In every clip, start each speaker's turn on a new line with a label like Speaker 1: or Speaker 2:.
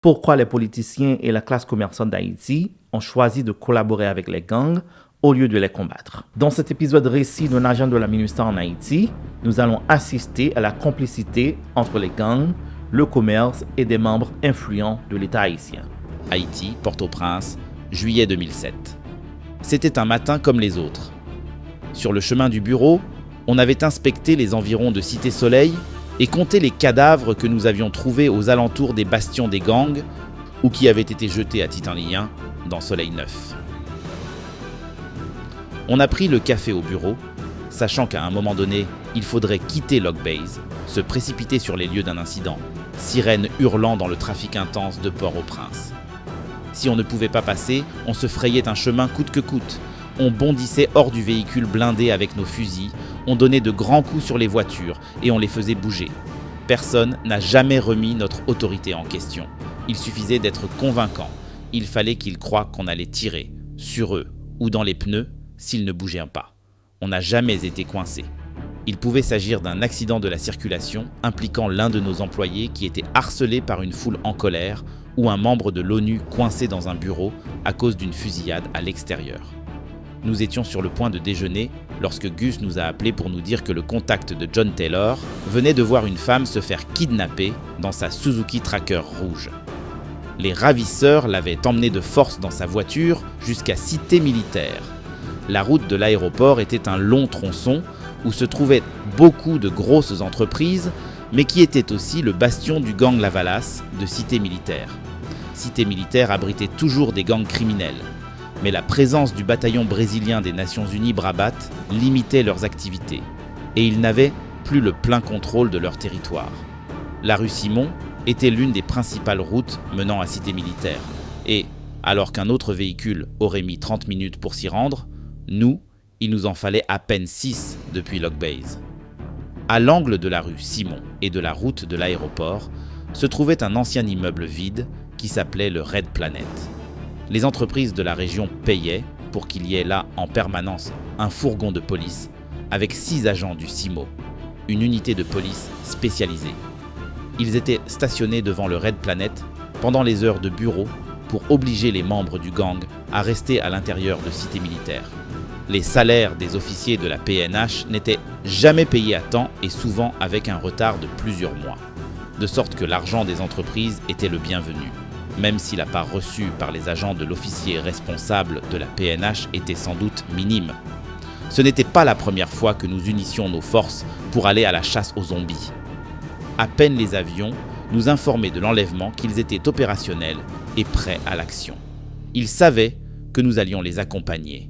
Speaker 1: Pourquoi les politiciens et la classe commerçante d'Haïti ont choisi de collaborer avec les gangs au lieu de les combattre. Dans cet épisode récit d'un agent de la MINUSTAH en Haïti, nous allons assister à la complicité entre les gangs, le commerce et des membres influents de l'État haïtien.
Speaker 2: Haïti, Port-au-Prince, juillet 2007. C'était un matin comme les autres. Sur le chemin du bureau, on avait inspecté les environs de Cité Soleil et compté les cadavres que nous avions trouvés aux alentours des bastions des gangs ou qui avaient été jetés à Titanlien dans Soleil Neuf. On a pris le café au bureau, sachant qu'à un moment donné, il faudrait quitter Lock Base, se précipiter sur les lieux d'un incident, sirènes hurlant dans le trafic intense de Port-au-Prince. Si on ne pouvait pas passer, on se frayait un chemin coûte que coûte. On bondissait hors du véhicule blindé avec nos fusils, on donnait de grands coups sur les voitures et on les faisait bouger. Personne n'a jamais remis notre autorité en question. Il suffisait d'être convaincant. Il fallait qu'ils croient qu'on allait tirer, sur eux ou dans les pneus, s'ils ne bougeaient pas. On n'a jamais été coincés. Il pouvait s'agir d'un accident de la circulation impliquant l'un de nos employés qui était harcelé par une foule en colère ou un membre de l'ONU coincé dans un bureau à cause d'une fusillade à l'extérieur. Nous étions sur le point de déjeuner lorsque Gus nous a appelés pour nous dire que le contact de John Taylor venait de voir une femme se faire kidnapper dans sa Suzuki Tracker rouge. Les ravisseurs l'avaient emmenée de force dans sa voiture jusqu'à Cité Militaire. La route de l'aéroport était un long tronçon où se trouvaient beaucoup de grosses entreprises, mais qui était aussi le bastion du gang Lavalas de Cité Militaire. Cité Militaire abritait toujours des gangs criminels, mais la présence du bataillon brésilien des Nations Unies Brabat limitait leurs activités, et ils n'avaient plus le plein contrôle de leur territoire. La rue Simon était l'une des principales routes menant à Cité Militaire, et, alors qu'un autre véhicule aurait mis 30 minutes pour s'y rendre, nous, il nous en fallait à peine 6 depuis Lock Base. À l'angle de la rue Simon et de la route de l'aéroport se trouvait un ancien immeuble vide qui s'appelait le Red Planet. Les entreprises de la région payaient pour qu'il y ait là en permanence un fourgon de police avec 6 agents du CIMO, une unité de police spécialisée. Ils étaient stationnés devant le Red Planet pendant les heures de bureau pour obliger les membres du gang à rester à l'intérieur de Cité Militaire. Les salaires des officiers de la PNH n'étaient jamais payés à temps et souvent avec un retard de plusieurs mois, de sorte que l'argent des entreprises était le bienvenu, même si la part reçue par les agents de l'officier responsable de la PNH était sans doute minime. Ce n'était pas la première fois que nous unissions nos forces pour aller à la chasse aux zombies. À peine les avions nous informaient de l'enlèvement qu'ils étaient opérationnels et prêts à l'action. Ils savaient que nous allions les accompagner.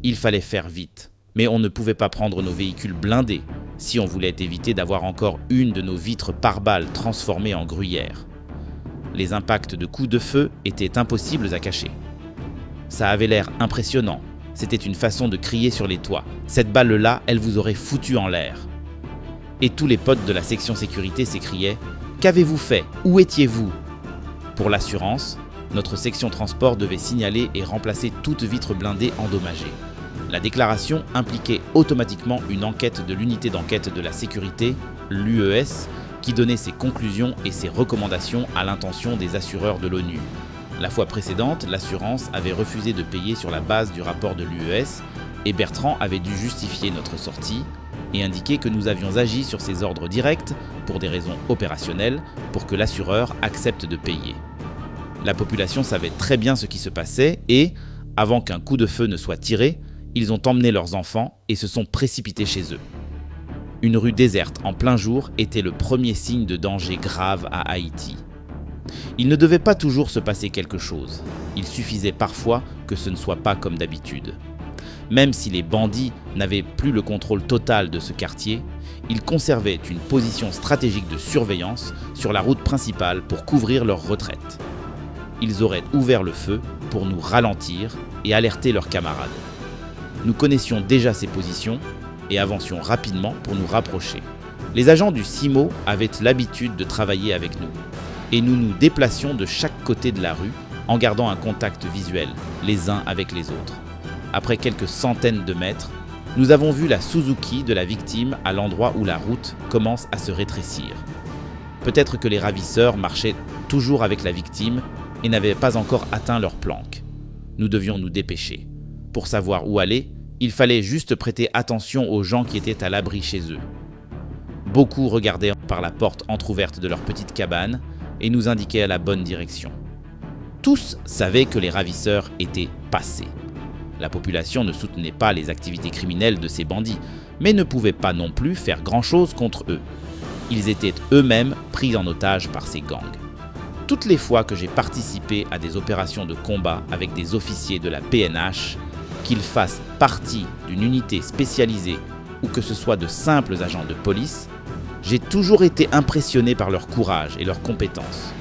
Speaker 2: Il fallait faire vite, mais on ne pouvait pas prendre nos véhicules blindés si on voulait éviter d'avoir encore une de nos vitres pare-balles transformées en gruyère. Les impacts de coups de feu étaient impossibles à cacher. Ça avait l'air impressionnant, c'était une façon de crier sur les toits. Cette balle-là, elle vous aurait foutu en l'air. Et tous les potes de la section sécurité s'écriaient « Qu'avez-vous fait? Où étiez-vous » Pour l'assurance, notre section transport devait signaler et remplacer toute vitre blindée endommagée. La déclaration impliquait automatiquement une enquête de l'unité d'enquête de la sécurité, l'UES, qui donnait ses conclusions et ses recommandations à l'intention des assureurs de l'ONU. La fois précédente, l'assurance avait refusé de payer sur la base du rapport de l'UES et Bertrand avait dû justifier notre sortie et indiquer que nous avions agi sur ses ordres directs pour des raisons opérationnelles pour que l'assureur accepte de payer. La population savait très bien ce qui se passait et, avant qu'un coup de feu ne soit tiré, ils ont emmené leurs enfants et se sont précipités chez eux. Une rue déserte en plein jour était le premier signe de danger grave à Haïti. Il ne devait pas toujours se passer quelque chose. Il suffisait parfois que ce ne soit pas comme d'habitude. Même si les bandits n'avaient plus le contrôle total de ce quartier, ils conservaient une position stratégique de surveillance sur la route principale pour couvrir leur retraite. Ils auraient ouvert le feu pour nous ralentir et alerter leurs camarades. Nous connaissions déjà ces positions et avancions rapidement pour nous rapprocher. Les agents du CIMO avaient l'habitude de travailler avec nous et nous nous déplacions de chaque côté de la rue en gardant un contact visuel les uns avec les autres. Après quelques centaines de mètres, nous avons vu la Suzuki de la victime à l'endroit où la route commence à se rétrécir. Peut-être que les ravisseurs marchaient toujours avec la victime et n'avaient pas encore atteint leur planque. Nous devions nous dépêcher. Pour savoir où aller, il fallait juste prêter attention aux gens qui étaient à l'abri chez eux. Beaucoup regardaient par la porte entrouverte de leur petite cabane et nous indiquaient la bonne direction. Tous savaient que les ravisseurs étaient passés. La population ne soutenait pas les activités criminelles de ces bandits, mais ne pouvait pas non plus faire grand-chose contre eux. Ils étaient eux-mêmes pris en otage par ces gangs. Toutes les fois que j'ai participé à des opérations de combat avec des officiers de la PNH, qu'ils fassent partie d'une unité spécialisée ou que ce soit de simples agents de police, j'ai toujours été impressionné par leur courage et leur compétence.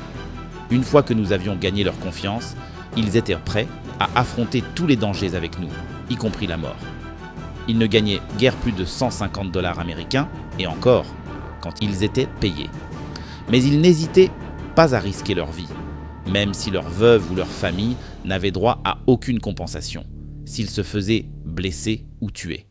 Speaker 2: Une fois que nous avions gagné leur confiance, ils étaient prêts à affronter tous les dangers avec nous, y compris la mort. Ils ne gagnaient guère plus de 150 $ américains, et encore, quand ils étaient payés. Mais ils n'hésitaient pas à risquer leur vie, même si leur veuve ou leur famille n'avaient droit à aucune compensation, s'ils se faisaient blesser ou tuer.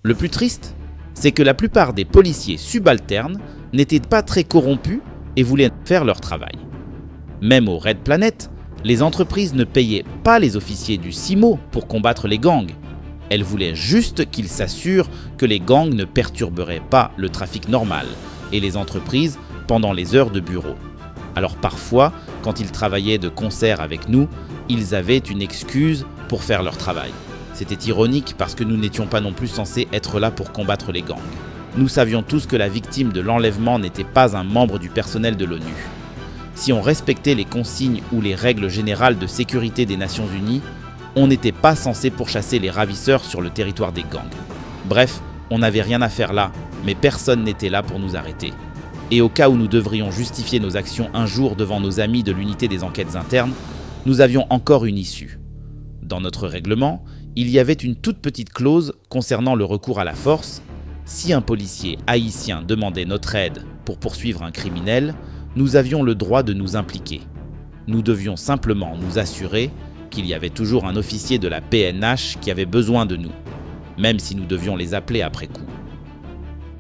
Speaker 2: Le plus triste, c'est que la plupart des policiers subalternes n'étaient pas très corrompus et voulaient faire leur travail. Même au Red Planet, les entreprises ne payaient pas les officiers du CIMO pour combattre les gangs. Elles voulaient juste qu'ils s'assurent que les gangs ne perturberaient pas le trafic normal et les entreprises pendant les heures de bureau. Alors parfois, quand ils travaillaient de concert avec nous, ils avaient une excuse pour faire leur travail. C'était ironique parce que nous n'étions pas non plus censés être là pour combattre les gangs. Nous savions tous que la victime de l'enlèvement n'était pas un membre du personnel de l'ONU. Si on respectait les consignes ou les règles générales de sécurité des Nations Unies, on n'était pas censé pourchasser les ravisseurs sur le territoire des gangs. Bref, on n'avait rien à faire là, mais personne n'était là pour nous arrêter. Et au cas où nous devrions justifier nos actions un jour devant nos amis de l'unité des enquêtes internes, nous avions encore une issue. Dans notre règlement, il y avait une toute petite clause concernant le recours à la force. Si un policier haïtien demandait notre aide pour poursuivre un criminel, nous avions le droit de nous impliquer. Nous devions simplement nous assurer qu'il y avait toujours un officier de la PNH qui avait besoin de nous, même si nous devions les appeler après coup.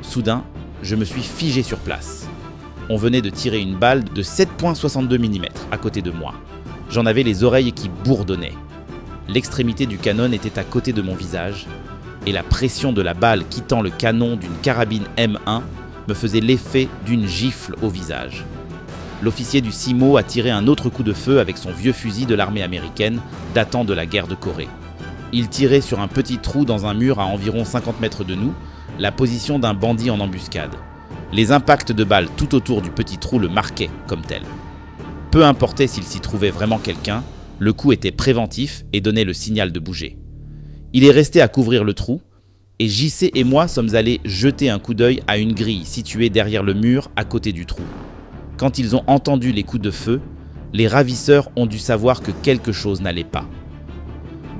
Speaker 2: Soudain, je me suis figé sur place. On venait de tirer une balle de 7,62 mm à côté de moi. J'en avais les oreilles qui bourdonnaient. L'extrémité du canon était à côté de mon visage, et la pression de la balle quittant le canon d'une carabine M1 me faisait l'effet d'une gifle au visage. L'officier du CIMO a tiré un autre coup de feu avec son vieux fusil de l'armée américaine datant de la guerre de Corée. Il tirait sur un petit trou dans un mur à environ 50 mètres de nous, la position d'un bandit en embuscade. Les impacts de balles tout autour du petit trou le marquaient comme tel. Peu importait s'il s'y trouvait vraiment quelqu'un, le coup était préventif et donnait le signal de bouger. Il est resté à couvrir le trou, et JC et moi sommes allés jeter un coup d'œil à une grille située derrière le mur à côté du trou. Quand ils ont entendu les coups de feu, les ravisseurs ont dû savoir que quelque chose n'allait pas.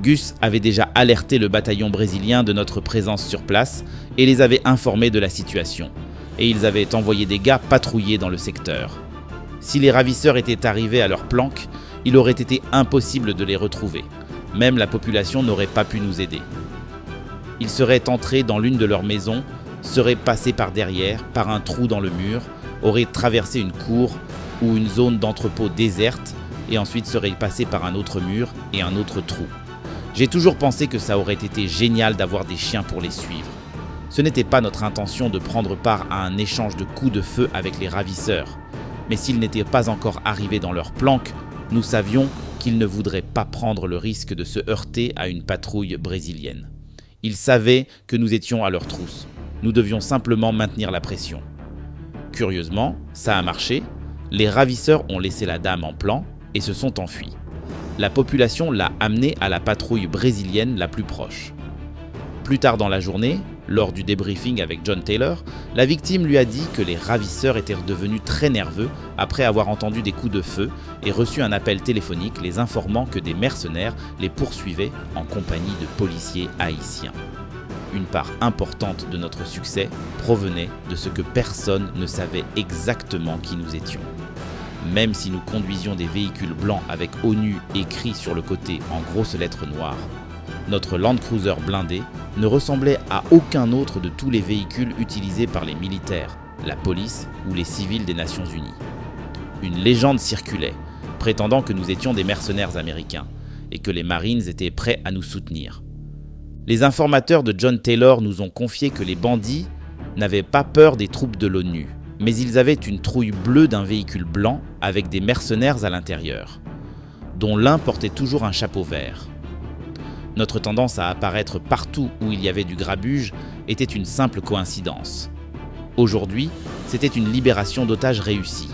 Speaker 2: Gus avait déjà alerté le bataillon brésilien de notre présence sur place et les avait informés de la situation, et ils avaient envoyé des gars patrouiller dans le secteur. Si les ravisseurs étaient arrivés à leur planque, il aurait été impossible de les retrouver. Même la population n'aurait pas pu nous aider. Ils seraient entrés dans l'une de leurs maisons, seraient passés par derrière, par un trou dans le mur, auraient traversé une cour ou une zone d'entrepôt déserte et ensuite seraient passés par un autre mur et un autre trou. J'ai toujours pensé que ça aurait été génial d'avoir des chiens pour les suivre. Ce n'était pas notre intention de prendre part à un échange de coups de feu avec les ravisseurs, mais s'ils n'étaient pas encore arrivés dans leur planque, nous savions qu'ils ne voudraient pas prendre le risque de se heurter à une patrouille brésilienne. Ils savaient que nous étions à leur trousse. Nous devions simplement maintenir la pression. Curieusement, ça a marché. Les ravisseurs ont laissé la dame en plan et se sont enfuis. La population l'a amenée à la patrouille brésilienne la plus proche. Plus tard dans la journée, lors du débriefing avec John Taylor, la victime lui a dit que les ravisseurs étaient redevenus très nerveux après avoir entendu des coups de feu et reçu un appel téléphonique les informant que des mercenaires les poursuivaient en compagnie de policiers haïtiens. Une part importante de notre succès provenait de ce que personne ne savait exactement qui nous étions. Même si nous conduisions des véhicules blancs avec ONU écrit sur le côté en grosses lettres noires, notre Land Cruiser blindé ne ressemblait à aucun autre de tous les véhicules utilisés par les militaires, la police ou les civils des Nations Unies. Une légende circulait, prétendant que nous étions des mercenaires américains et que les Marines étaient prêts à nous soutenir. Les informateurs de John Taylor nous ont confié que les bandits n'avaient pas peur des troupes de l'ONU, mais ils avaient une trouille bleue d'un véhicule blanc avec des mercenaires à l'intérieur, dont l'un portait toujours un chapeau vert. Notre tendance à apparaître partout où il y avait du grabuge était une simple coïncidence. Aujourd'hui, c'était une libération d'otages réussie.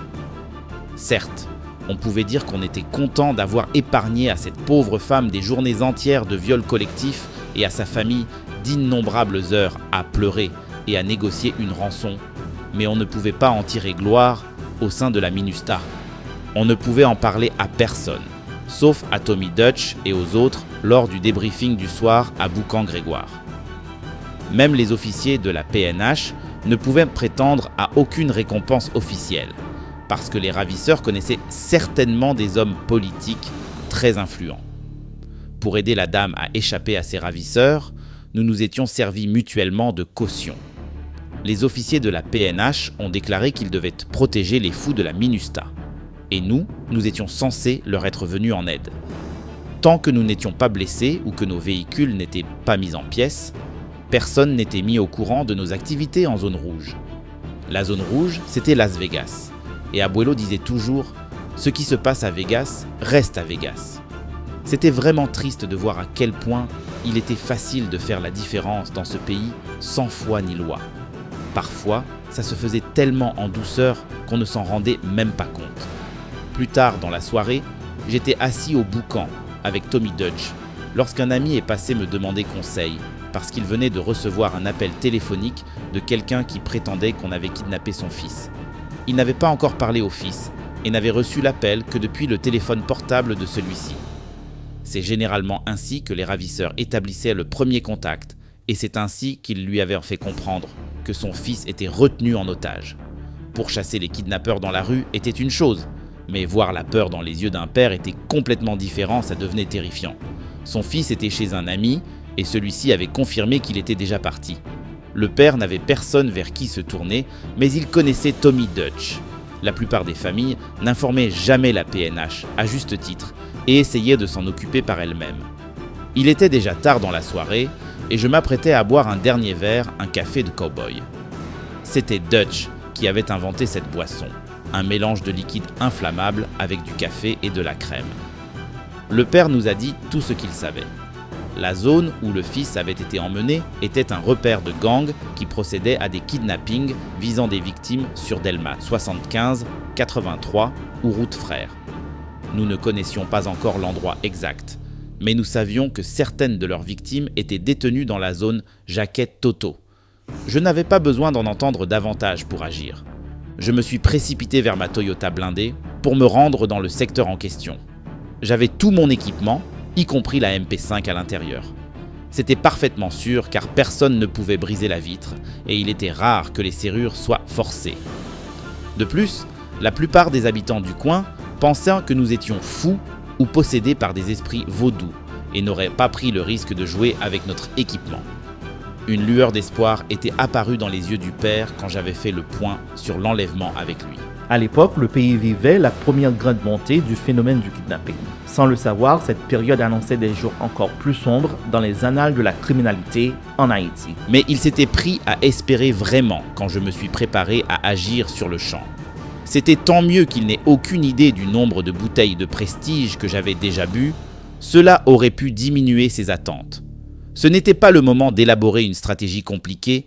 Speaker 2: Certes, on pouvait dire qu'on était content d'avoir épargné à cette pauvre femme des journées entières de viols collectifs et à sa famille d'innombrables heures à pleurer et à négocier une rançon, mais on ne pouvait pas en tirer gloire au sein de la MINUSTAH. On ne pouvait en parler à personne, sauf à Tommy Dutch et aux autres lors du débriefing du soir à Boucan-Grégoire. Même les officiers de la PNH ne pouvaient prétendre à aucune récompense officielle, parce que les ravisseurs connaissaient certainement des hommes politiques très influents. Pour aider la dame à échapper à ses ravisseurs, nous nous étions servis mutuellement de caution. Les officiers de la PNH ont déclaré qu'ils devaient protéger les fous de la MINUSTAH. Et nous étions censés leur être venus en aide. Tant que nous n'étions pas blessés ou que nos véhicules n'étaient pas mis en pièces, personne n'était mis au courant de nos activités en zone rouge. La zone rouge, c'était Las Vegas. Et Abuelo disait toujours « Ce qui se passe à Vegas reste à Vegas ». C'était vraiment triste de voir à quel point il était facile de faire la différence dans ce pays sans foi ni loi. Parfois, ça se faisait tellement en douceur qu'on ne s'en rendait même pas compte. Plus tard dans la soirée, j'étais assis au boucan avec Tommy Dutch lorsqu'un ami est passé me demander conseil parce qu'il venait de recevoir un appel téléphonique de quelqu'un qui prétendait qu'on avait kidnappé son fils. Il n'avait pas encore parlé au fils et n'avait reçu l'appel que depuis le téléphone portable de celui-ci. C'est généralement ainsi que les ravisseurs établissaient le premier contact et c'est ainsi qu'ils lui avaient fait comprendre que son fils était retenu en otage. Pourchasser les kidnappeurs dans la rue était une chose, mais voir la peur dans les yeux d'un père était complètement différent, ça devenait terrifiant. Son fils était chez un ami et celui-ci avait confirmé qu'il était déjà parti. Le père n'avait personne vers qui se tourner, mais il connaissait Tommy Dutch. La plupart des familles n'informaient jamais la PNH, à juste titre, et essayaient de s'en occuper par elles-mêmes. Il était déjà tard dans la soirée, et je m'apprêtais à boire un dernier verre, un café de cow-boy. C'était Dutch qui avait inventé cette boisson, un mélange de liquide inflammable avec du café et de la crème. Le père nous a dit tout ce qu'il savait. La zone où le fils avait été emmené était un repère de gang qui procédait à des kidnappings visant des victimes sur Delma 75, 83 ou route Frère. Nous ne connaissions pas encore l'endroit exact, mais nous savions que certaines de leurs victimes étaient détenues dans la zone Jaquette Toto. Je n'avais pas besoin d'en entendre davantage pour agir. Je me suis précipité vers ma Toyota blindée pour me rendre dans le secteur en question. J'avais tout mon équipement, y compris la MP5 à l'intérieur. C'était parfaitement sûr car personne ne pouvait briser la vitre et il était rare que les serrures soient forcées. De plus, la plupart des habitants du coin pensaient que nous étions fous ou possédés par des esprits vaudous et n'auraient pas pris le risque de jouer avec notre équipement. Une lueur d'espoir était apparue dans les yeux du père quand j'avais fait le point sur l'enlèvement avec lui.
Speaker 1: À l'époque, le pays vivait la première grande montée du phénomène du kidnapping. Sans le savoir, cette période annonçait des jours encore plus sombres dans les annales de la criminalité en Haïti.
Speaker 2: Mais il s'était pris à espérer vraiment quand je me suis préparé à agir sur le champ. C'était tant mieux qu'il n'ait aucune idée du nombre de bouteilles de prestige que j'avais déjà bu, cela aurait pu diminuer ses attentes. Ce n'était pas le moment d'élaborer une stratégie compliquée,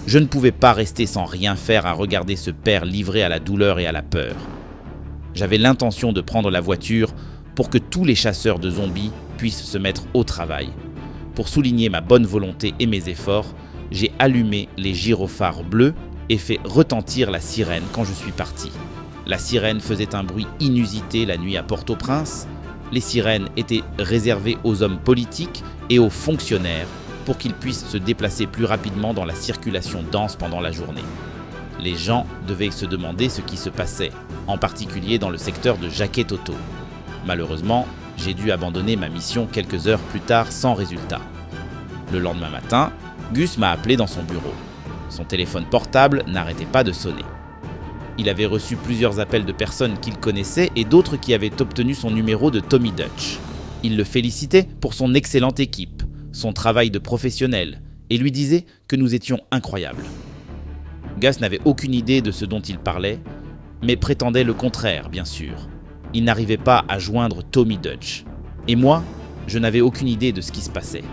Speaker 2: je ne pouvais pas rester sans rien faire à regarder ce père livré à la douleur et à la peur. J'avais l'intention de prendre la voiture pour que tous les chasseurs de zombies puissent se mettre au travail. Pour souligner ma bonne volonté et mes efforts, j'ai allumé les gyrophares bleus et fait retentir la sirène quand je suis parti. La sirène faisait un bruit inusité la nuit à Port-au-Prince. Les sirènes étaient réservées aux hommes politiques et aux fonctionnaires pour qu'ils puissent se déplacer plus rapidement dans la circulation dense pendant la journée. Les gens devaient se demander ce qui se passait, en particulier dans le secteur de Jaquette Toto. Malheureusement, j'ai dû abandonner ma mission quelques heures plus tard sans résultat. Le lendemain matin, Gus m'a appelé dans son bureau. Son téléphone portable n'arrêtait pas de sonner. Il avait reçu plusieurs appels de personnes qu'il connaissait et d'autres qui avaient obtenu son numéro de Tommy Dutch. Il le félicitait pour son excellente équipe, son travail de professionnel, et lui disait que nous étions incroyables. Gus n'avait aucune idée de ce dont il parlait, mais prétendait le contraire, bien sûr. Il n'arrivait pas à joindre Tommy Dutch. Et moi, je n'avais aucune idée de ce qui se passait.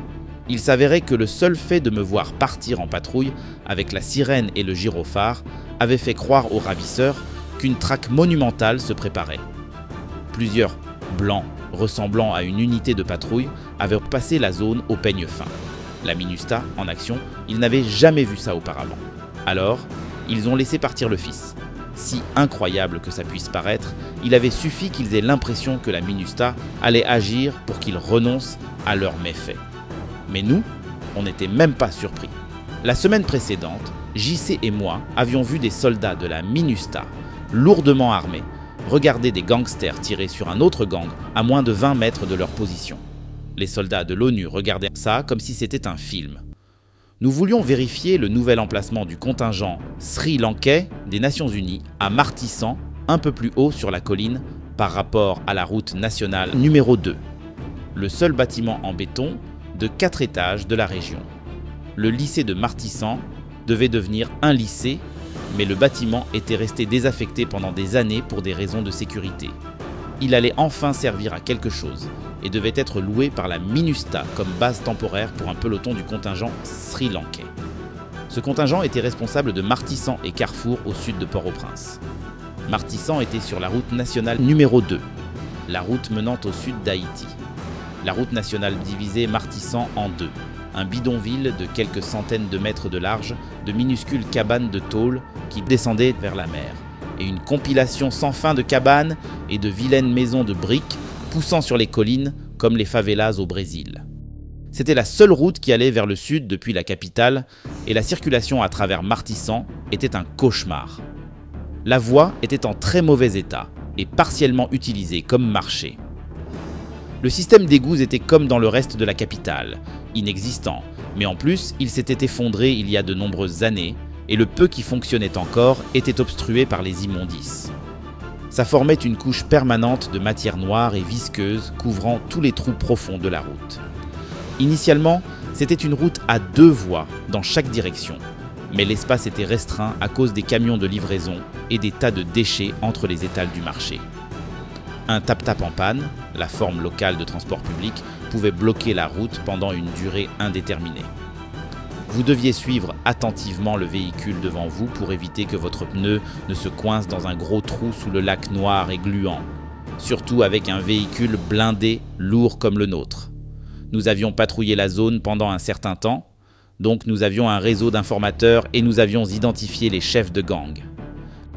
Speaker 2: Il s'avérait que le seul fait de me voir partir en patrouille avec la sirène et le gyrophare avait fait croire aux ravisseurs qu'une traque monumentale se préparait. Plusieurs blancs ressemblant à une unité de patrouille avaient passé la zone au peigne fin. La MINUSTAH, en action, ils n'avaient jamais vu ça auparavant. Alors, ils ont laissé partir le fils. Si incroyable que ça puisse paraître, il avait suffi qu'ils aient l'impression que la MINUSTAH allait agir pour qu'ils renoncent à leurs méfaits. Mais nous, on n'était même pas surpris. La semaine précédente, JC et moi avions vu des soldats de la MINUSTAH, lourdement armés, regarder des gangsters tirer sur un autre gang à moins de 20 mètres de leur position. Les soldats de l'ONU regardaient ça comme si c'était un film. Nous voulions vérifier le nouvel emplacement du contingent sri-lankais des Nations Unies à Martissan, un peu plus haut sur la colline par rapport à la route nationale numéro 2, le seul bâtiment en béton de 4 étages de la région. Le lycée de Martissan devait devenir un lycée, mais le bâtiment était resté désaffecté pendant des années pour des raisons de sécurité. Il allait enfin servir à quelque chose et devait être loué par la MINUSTAH comme base temporaire pour un peloton du contingent sri-lankais. Ce contingent était responsable de Martissan et Carrefour au sud de Port-au-Prince. Martissan était sur la route nationale numéro 2, la route menant au sud d'Haïti. La route nationale divisait Martissan en deux, un bidonville de quelques centaines de mètres de large, de minuscules cabanes de tôle qui descendaient vers la mer, et une compilation sans fin de cabanes et de vilaines maisons de briques poussant sur les collines comme les favelas au Brésil. C'était la seule route qui allait vers le sud depuis la capitale et la circulation à travers Martissan était un cauchemar. La voie était en très mauvais état et partiellement utilisée comme marché. Le système d'égouts était comme dans le reste de la capitale, inexistant, mais en plus il s'était effondré il y a de nombreuses années et le peu qui fonctionnait encore était obstrué par les immondices. Ça formait une couche permanente de matière noire et visqueuse couvrant tous les trous profonds de la route. Initialement, c'était une route à 2 voies dans chaque direction, mais l'espace était restreint à cause des camions de livraison et des tas de déchets entre les étals du marché. Un tap-tap en panne, la forme locale de transport public, pouvait bloquer la route pendant une durée indéterminée. Vous deviez suivre attentivement le véhicule devant vous pour éviter que votre pneu ne se coince dans un gros trou sous le lac noir et gluant, surtout avec un véhicule blindé lourd comme le nôtre. Nous avions patrouillé la zone pendant un certain temps, donc nous avions un réseau d'informateurs et nous avions identifié les chefs de gang.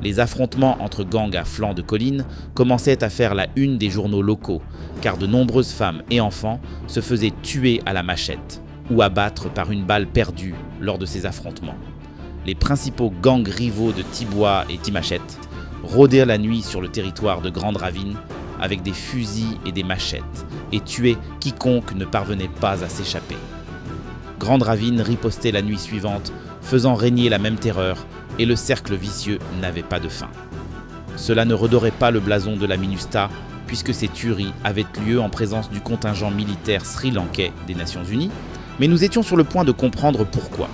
Speaker 2: Les affrontements entre gangs à flanc de colline commençaient à faire la une des journaux locaux, car de nombreuses femmes et enfants se faisaient tuer à la machette ou abattre par une balle perdue lors de ces affrontements. Les principaux gangs rivaux de Tibois et Timachette rôdaient la nuit sur le territoire de Grande Ravine avec des fusils et des machettes et tuaient quiconque ne parvenait pas à s'échapper. Grande Ravine ripostait la nuit suivante, faisant régner la même terreur, et le cercle vicieux n'avait pas de fin. Cela ne redorait pas le blason de la MINUSTAH, puisque ces tueries avaient lieu en présence du contingent militaire sri-lankais des Nations Unies, mais nous étions sur le point de comprendre pourquoi.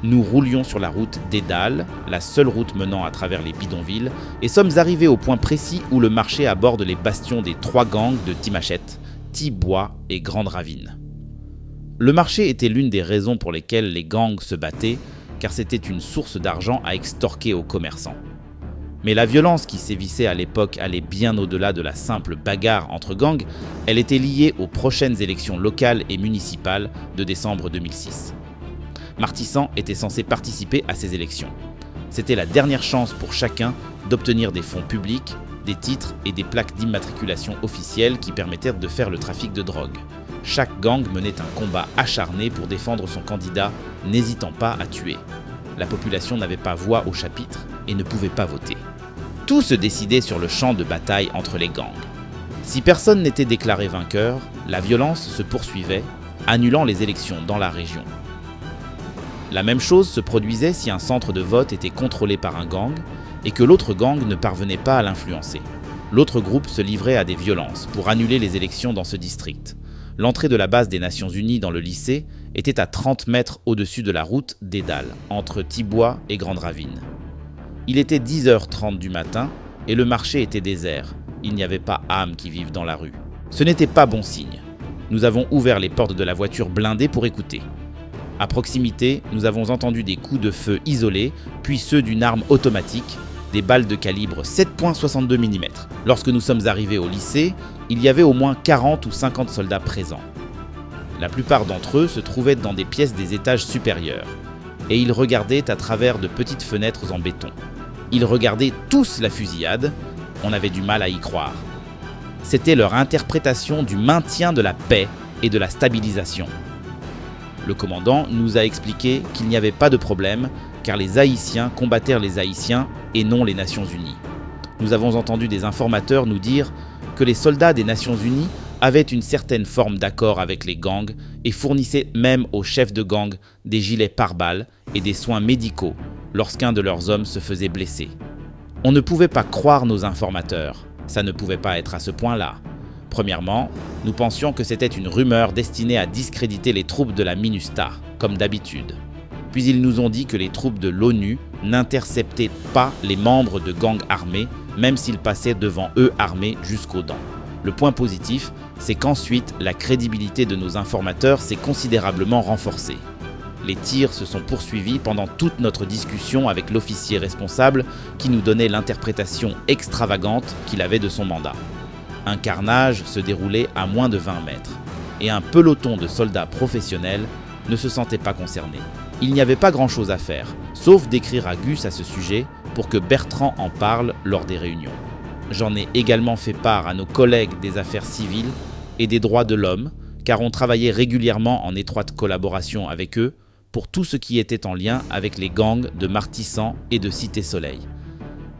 Speaker 2: Nous roulions sur la route d'Edal, la seule route menant à travers les bidonvilles, et sommes arrivés au point précis où le marché aborde les bastions des 3 gangs de Timachette, Tibois et Grande Ravine. Le marché était l'une des raisons pour lesquelles les gangs se battaient, car c'était une source d'argent à extorquer aux commerçants. Mais la violence qui sévissait à l'époque allait bien au-delà de la simple bagarre entre gangs, elle était liée aux prochaines élections locales et municipales de décembre 2006. Martissan était censé participer à ces élections. C'était la dernière chance pour chacun d'obtenir des fonds publics, des titres et des plaques d'immatriculation officielles qui permettaient de faire le trafic de drogue. Chaque gang menait un combat acharné pour défendre son candidat, n'hésitant pas à tuer. La population n'avait pas voix au chapitre et ne pouvait pas voter. Tout se décidait sur le champ de bataille entre les gangs. Si personne n'était déclaré vainqueur, la violence se poursuivait, annulant les élections dans la région. La même chose se produisait si un centre de vote était contrôlé par un gang et que l'autre gang ne parvenait pas à l'influencer. L'autre groupe se livrait à des violences pour annuler les élections dans ce district. L'entrée de la base des Nations Unies dans le lycée était à 30 mètres au-dessus de la route d'Edal, entre Thibois et Grande Ravine. Il était 10h30 du matin et le marché était désert. Il n'y avait pas âme qui vive dans la rue. Ce n'était pas bon signe. Nous avons ouvert les portes de la voiture blindée pour écouter. À proximité, nous avons entendu des coups de feu isolés, puis ceux d'une arme automatique, des balles de calibre 7,62 mm. Lorsque nous sommes arrivés au lycée, il y avait au moins 40 ou 50 soldats présents. La plupart d'entre eux se trouvaient dans des pièces des étages supérieurs, et ils regardaient à travers de petites fenêtres en béton. Ils regardaient tous la fusillade, on avait du mal à y croire. C'était leur interprétation du maintien de la paix et de la stabilisation. Le commandant nous a expliqué qu'il n'y avait pas de problème, car les Haïtiens combattèrent les Haïtiens et non les Nations Unies. Nous avons entendu des informateurs nous dire que les soldats des Nations Unies avaient une certaine forme d'accord avec les gangs et fournissaient même aux chefs de gang des gilets pare-balles et des soins médicaux lorsqu'un de leurs hommes se faisait blesser. On ne pouvait pas croire nos informateurs, ça ne pouvait pas être à ce point-là. Premièrement, nous pensions que c'était une rumeur destinée à discréditer les troupes de la MINUSTAH, comme d'habitude. Puis ils nous ont dit que les troupes de l'ONU n'interceptaient pas les membres de gangs armés, même s'ils passaient devant eux armés jusqu'aux dents. Le point positif, c'est qu'ensuite, la crédibilité de nos informateurs s'est considérablement renforcée. Les tirs se sont poursuivis pendant toute notre discussion avec l'officier responsable qui nous donnait l'interprétation extravagante qu'il avait de son mandat. Un carnage se déroulait à moins de 20 mètres, et un peloton de soldats professionnels ne se sentait pas concerné. Il n'y avait pas grand-chose à faire, sauf d'écrire à Gus à ce sujet pour que Bertrand en parle lors des réunions. J'en ai également fait part à nos collègues des affaires civiles et des droits de l'homme, car on travaillait régulièrement en étroite collaboration avec eux pour tout ce qui était en lien avec les gangs de Martissan et de Cité-Soleil.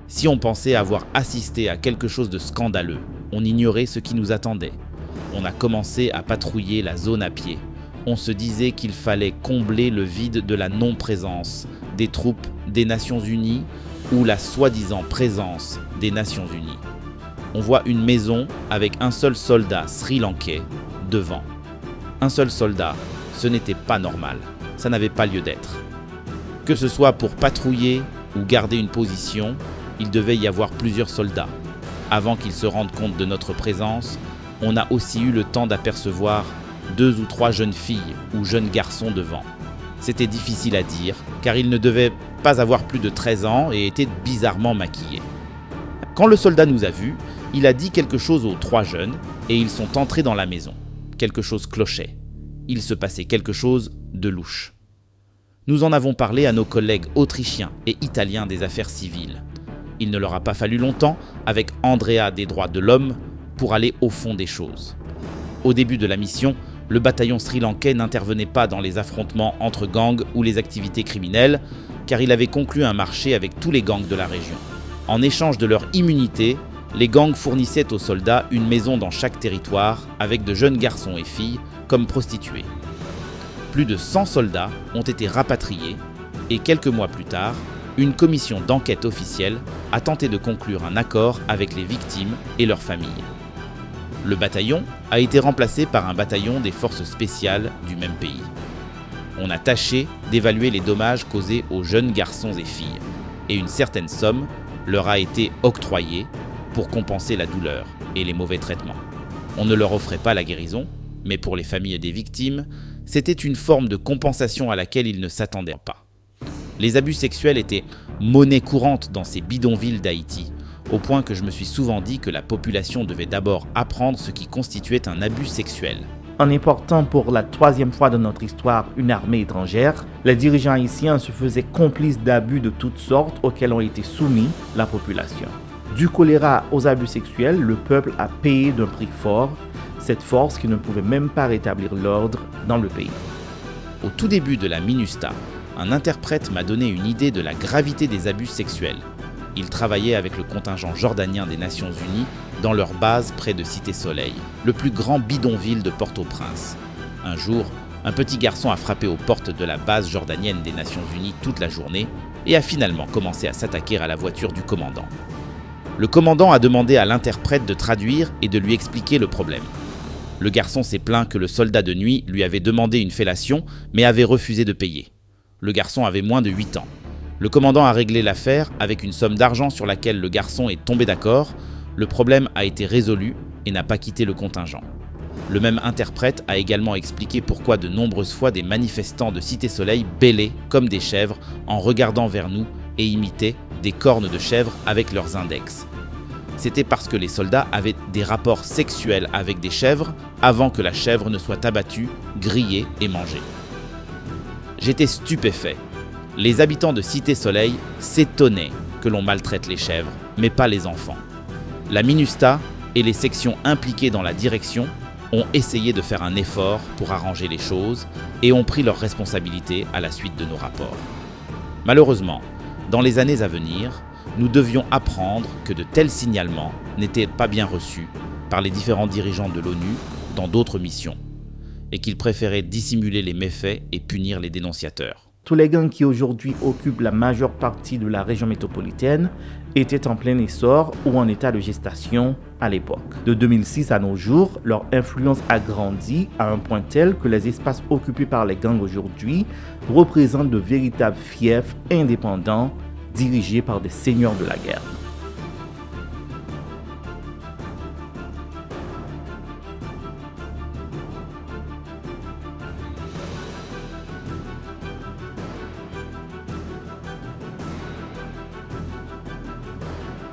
Speaker 2: Si on pensait avoir assisté à quelque chose de scandaleux, on ignorait ce qui nous attendait. On a commencé à patrouiller la zone à pied. On se disait qu'il fallait combler le vide de la non-présence des troupes des Nations Unies ou la soi-disant présence des Nations Unies. On voit une maison avec un seul soldat sri-lankais devant. Un seul soldat, ce n'était pas normal. Ça n'avait pas lieu d'être. Que ce soit pour patrouiller ou garder une position, il devait y avoir plusieurs soldats. Avant qu'ils se rendent compte de notre présence, on a aussi eu le temps d'apercevoir 2 ou 3 jeunes filles ou jeunes garçons devant. C'était difficile à dire, car ils ne devaient pas avoir plus de 13 ans et étaient bizarrement maquillés. Quand le soldat nous a vus, il a dit quelque chose aux 3 jeunes et ils sont entrés dans la maison. Quelque chose clochait. Il se passait quelque chose de louche. Nous en avons parlé à nos collègues autrichiens et italiens des affaires civiles. Il ne leur a pas fallu longtemps, avec Andrea des droits de l'homme, pour aller au fond des choses. Au début de la mission, le bataillon sri-lankais n'intervenait pas dans les affrontements entre gangs ou les activités criminelles, car il avait conclu un marché avec tous les gangs de la région. En échange de leur immunité, les gangs fournissaient aux soldats une maison dans chaque territoire, avec de jeunes garçons et filles comme prostituées. Plus de 100 soldats ont été rapatriés, et quelques mois plus tard, une commission d'enquête officielle a tenté de conclure un accord avec les victimes et leurs familles. Le bataillon a été remplacé par un bataillon des forces spéciales du même pays. On a tâché d'évaluer les dommages causés aux jeunes garçons et filles, et une certaine somme leur a été octroyée pour compenser la douleur et les mauvais traitements. On ne leur offrait pas la guérison, mais pour les familles des victimes, c'était une forme de compensation à laquelle ils ne s'attendaient pas. Les abus sexuels étaient monnaie courante dans ces bidonvilles d'Haïti, au point que je me suis souvent dit que la population devait d'abord apprendre ce qui constituait un abus sexuel.
Speaker 1: En important pour la 3e fois de notre histoire une armée étrangère, les dirigeants haïtiens se faisaient complices d'abus de toutes sortes auxquels ont été soumis la population. Du choléra aux abus sexuels, le peuple a payé d'un prix fort cette force qui ne pouvait même pas rétablir l'ordre dans le pays.
Speaker 2: Au tout début de la MINUSTAH, un interprète m'a donné une idée de la gravité des abus sexuels. Il travaillait avec le contingent jordanien des Nations Unies dans leur base près de Cité-Soleil, le plus grand bidonville de Port-au-Prince. Un jour, un petit garçon a frappé aux portes de la base jordanienne des Nations Unies toute la journée et a finalement commencé à s'attaquer à la voiture du commandant. Le commandant a demandé à l'interprète de traduire et de lui expliquer le problème. Le garçon s'est plaint que le soldat de nuit lui avait demandé une fellation mais avait refusé de payer. Le garçon avait moins de 8 ans. Le commandant a réglé l'affaire avec une somme d'argent sur laquelle le garçon est tombé d'accord. Le problème a été résolu et n'a pas quitté le contingent. Le même interprète a également expliqué pourquoi de nombreuses fois des manifestants de Cité Soleil bêlaient comme des chèvres en regardant vers nous et imitaient des cornes de chèvre avec leurs index. C'était parce que les soldats avaient des rapports sexuels avec des chèvres avant que la chèvre ne soit abattue, grillée et mangée. J'étais stupéfait. Les habitants de Cité Soleil s'étonnaient que l'on maltraite les chèvres, mais pas les enfants. La MINUSTAH et les sections impliquées dans la direction ont essayé de faire un effort pour arranger les choses et ont pris leurs responsabilités à la suite de nos rapports. Malheureusement, dans les années à venir, nous devions apprendre que de tels signalements n'étaient pas bien reçus par les différents dirigeants de l'ONU dans d'autres missions et qu'ils préféraient dissimuler les méfaits et punir les dénonciateurs.
Speaker 1: Tous les gangs qui aujourd'hui occupent la majeure partie de la région métropolitaine étaient en plein essor ou en état de gestation à l'époque. De 2006 à nos jours, leur influence a grandi à un point tel que les espaces occupés par les gangs aujourd'hui représentent de véritables fiefs indépendants dirigés par des seigneurs de la guerre.